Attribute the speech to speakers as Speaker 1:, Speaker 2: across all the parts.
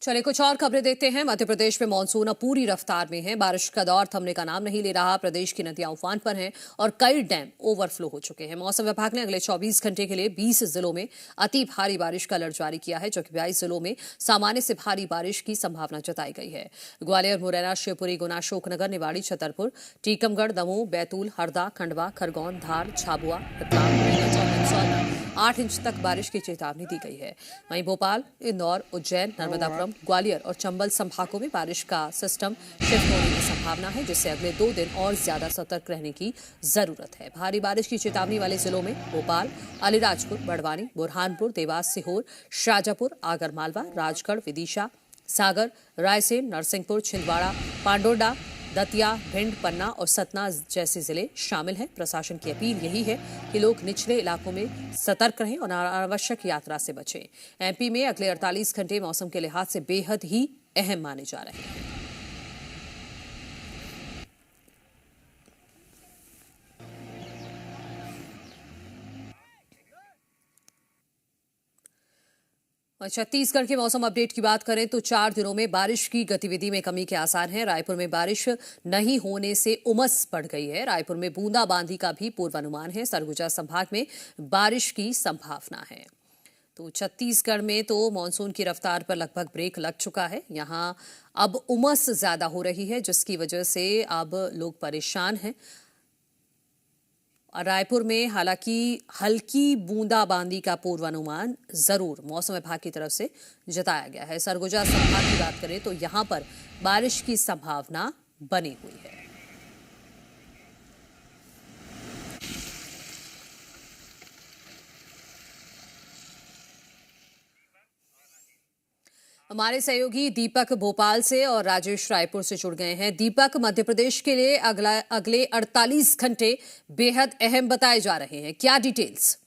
Speaker 1: चलिए कुछ और खबरें देखते हैं। मध्य प्रदेश में मानसून अब पूरी रफ्तार में है। बारिश का दौर थमने का नाम नहीं ले रहा। प्रदेश की नदियां उफान पर हैं और कई डैम ओवरफ्लो हो चुके हैं। मौसम विभाग ने अगले 24 घंटे के लिए 20 जिलों में अति भारी बारिश का अलर्ट जारी किया है, जबकि 22 जिलों में सामान्य से भारी बारिश की संभावना जताई गई है। ग्वालियर, मुरैना, शिवपुरी, गुना, अशोकनगर, निवाड़ी, छतरपुर, टीकमगढ़, दमोह, बैतूल, हरदा, खंडवा, खरगोन, धार, झाबुआ, रतलाम, नीमच और मंदसौर में 8 इंच तक बारिश की चेतावनी दी गई है। वहीं भोपाल, इंदौर, उज्जैन, नर्मदापुरम, ग्वालियर और चंबल संभागों में बारिश का सिस्टम शिफ्ट होने की संभावना है, जिससे अगले 2 दिन और ज्यादा सतर्क रहने की जरूरत है। भारी बारिश की चेतावनी वाले जिलों में भोपाल, अलीराजपुर, बड़वानी, बुरहानपुर, देवास, सीहोर, शाजापुर, आगरमालवा, राजगढ़, विदिशा, सागर, रायसेन, नरसिंहपुर, छिंदवाड़ा, पांडोडा, दतिया, भिंड, पन्ना और सतना जैसे जिले शामिल हैं। प्रशासन की अपील यही है कि लोग निचले इलाकों में सतर्क रहें और अनावश्यक यात्रा से बचें। एमपी में अगले 48 घंटे मौसम के लिहाज से बेहद ही अहम माने जा रहे हैं। और छत्तीसगढ़ के मौसम अपडेट की बात करें तो 4 दिनों में बारिश की गतिविधि में कमी के आसार हैं। रायपुर में बारिश नहीं होने से उमस बढ़ गई है। रायपुर में बूंदाबांदी का भी पूर्वानुमान है। सरगुजा संभाग में बारिश की संभावना है। तो छत्तीसगढ़ में तो मानसून की रफ्तार पर लगभग ब्रेक लग चुका है। यहां अब उमस ज्यादा हो रही है, जिसकी वजह से अब लोग परेशान हैं। रायपुर में हालांकि हल्की बूंदाबांदी का पूर्वानुमान जरूर मौसम विभाग की तरफ से जताया गया है। सरगुजा संभाग की बात करें तो यहां पर बारिश की संभावना बनी हुई है। हमारे सहयोगी दीपक भोपाल से और राजेश रायपुर से जुड़ गए हैं। दीपक, मध्य प्रदेश के लिए अगले 48 घंटे बेहद अहम बताए जा रहे हैं, क्या डिटेल्स?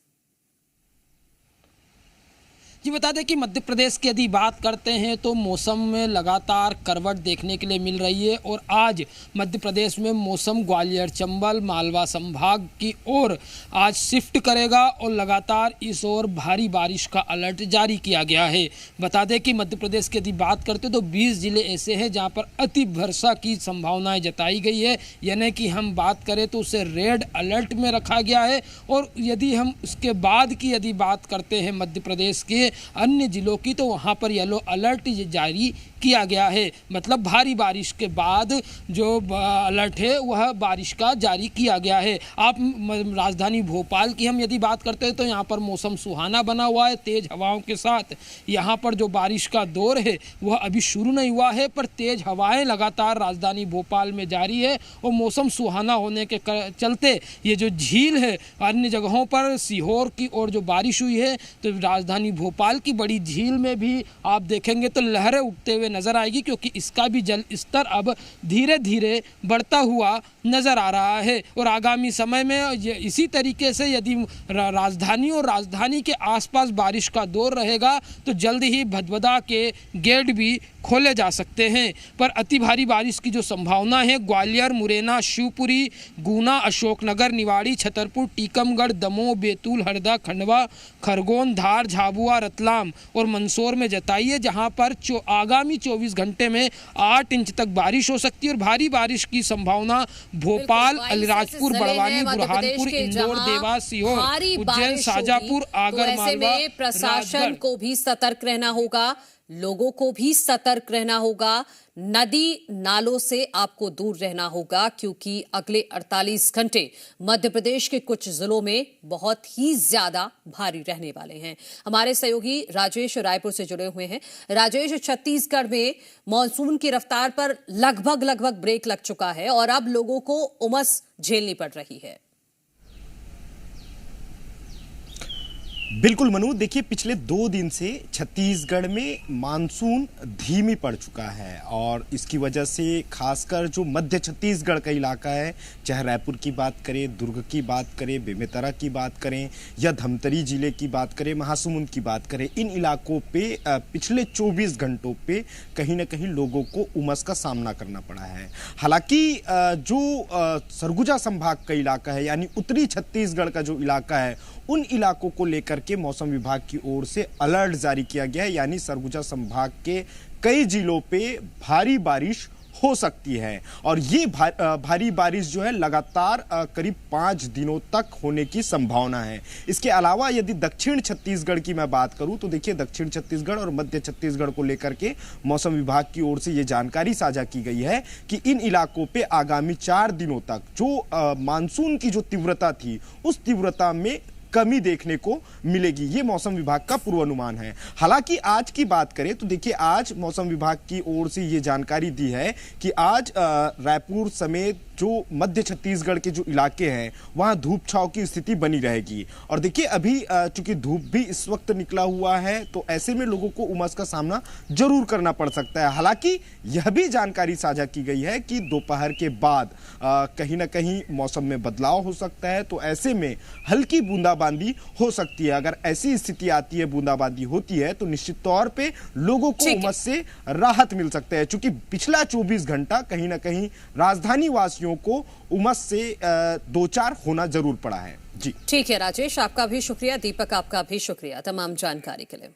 Speaker 2: जी बता दें कि मध्य प्रदेश की यदि बात करते हैं तो मौसम में लगातार करवट देखने के लिए मिल रही है और आज मध्य प्रदेश में मौसम ग्वालियर, चंबल, मालवा संभाग की ओर आज शिफ्ट करेगा और लगातार इस ओर भारी बारिश का अलर्ट जारी किया गया है। बता दें कि मध्य प्रदेश की यदि बात करते हैं तो 20 जिले ऐसे हैं जहां पर अति वर्षा की संभावनाएं जताई गई है, यानी कि हम बात करें तो उसे रेड अलर्ट में रखा गया है। और यदि हम उसके बाद की यदि बात करते हैं मध्य प्रदेश के अन्य जिलों की, तो वहां पर येलो अलर्ट जारी किया गया है। मतलब भारी बारिश के बाद जो अलर्ट है वह बारिश का जारी किया गया है। आप राजधानी भोपाल की हम यदि बात करते हैं तो यहाँ पर मौसम सुहाना बना हुआ है तेज हवाओं के साथ। यहाँ पर जो बारिश का दौर है वह अभी शुरू नहीं हुआ है, पर तेज हवाएं लगातार राजधानी भोपाल में जारी है और मौसम सुहाना होने के चलते ये जो झील है अन्य जगहों पर सीहोर की ओर जो बारिश हुई है, तो राजधानी भोपाल की बड़ी झील में भी आप देखेंगे तो लहरें उठते हुए नजर आएगी, क्योंकि इसका भी जल स्तर अब धीरे धीरे बढ़ता हुआ नजर आ रहा है। और आगामी समय में इसी तरीके से यदि राजधानी और राजधानी के आसपास बारिश का दौर रहेगा तो जल्द ही भदभदा के गेट भी खोले जा सकते हैं। पर अति भारी बारिश की जो संभावना है ग्वालियर, मुरैना, शिवपुरी, गुना, अशोकनगर, निवाड़ी, छतरपुर, टीकमगढ़, दमोह, बैतूल, हरदा, खंडवा, खरगोन, धार, झाबुआ, रतलाम और मंदसौर में जताई है, जहां पर आगामी 24 घंटे में 8 इंच तक बारिश हो सकती है। और भारी बारिश की संभावना भोपाल, अलीराजपुर, बड़वानी, बुरहानपुर, इंदौर, देवास, सीहोर, उज्जैन, शाजापुर, आगरमालवा,
Speaker 1: प्रशासन को भी सतर्क रहना होगा, लोगों को भी सतर्क रहना होगा, नदी नालों से आपको दूर रहना होगा, क्योंकि अगले 48 घंटे मध्य प्रदेश के कुछ जिलों में बहुत ही ज्यादा भारी रहने वाले हैं। हमारे सहयोगी राजेश रायपुर से जुड़े हुए हैं। राजेश, छत्तीसगढ़ में मानसून की रफ्तार पर लगभग ब्रेक लग चुका है और अब लोगों को उमस झेलनी पड़ रही है।
Speaker 3: बिल्कुल मनु, देखिए पिछले 2 दिन से छत्तीसगढ़ में मानसून धीमी पड़ चुका है और इसकी वजह से खासकर जो मध्य छत्तीसगढ़ का इलाका है, चाहे रायपुर की बात करें, दुर्ग की बात करें, बेमेतरा की बात करें या धमतरी जिले की बात करें, महासमुंद की बात करें, इन इलाकों पे पिछले 24 घंटों पे कहीं ना कहीं लोगों को उमस का सामना करना पड़ा है। हालांकि जो सरगुजा संभाग का इलाका है, यानी उत्तरी छत्तीसगढ़ का जो इलाका है, उन इलाकों को लेकर के मौसम विभाग की ओर से अलर्ट जारी किया गया है। यानी सरगुजा संभाग के कई जिलों पे भारी बारिश हो सकती है और ये भारी बारिश जो है लगातार करीब 5 दिनों तक होने की संभावना है। इसके अलावा यदि दक्षिण छत्तीसगढ़ की मैं बात करूं तो देखिए दक्षिण छत्तीसगढ़ और मध्य छत्तीसगढ़ को लेकर के मौसम विभाग की ओर से ये जानकारी साझा की गई है कि इन इलाकों पे आगामी 4 दिनों तक जो मानसून की जो तीव्रता थी उस तीव्रता में कमी देखने को मिलेगी। ये मौसम विभाग का पूर्वानुमान है। हालांकि आज की बात करें तो देखिए आज मौसम विभाग की ओर से ये जानकारी दी है कि आज रायपुर समेत जो मध्य छत्तीसगढ़ के जो इलाके हैं वहां धूप छांव की स्थिति बनी रहेगी। और देखिए अभी चूंकि धूप भी इस वक्त निकला हुआ है तो ऐसे में लोगों को उमस का सामना जरूर करना पड़ सकता है। हालांकि यह भी जानकारी साझा की गई है कि दोपहर के बाद कहीं ना कहीं मौसम में बदलाव हो सकता है, तो ऐसे में हल्की बूंदाबांदी हो सकती है। अगर ऐसी स्थिति आती है, बूंदाबांदी होती है, तो निश्चित तौर पे लोगों को उमस से राहत मिल सकता है। चूंकि पिछला 24 घंटा कहीं ना कहीं राजधानी वासियों को उमस से 2-4 होना जरूर पड़ा है। जी
Speaker 1: ठीक है राजेश, आपका भी शुक्रिया। दीपक, आपका भी शुक्रिया तमाम जानकारी के लिए।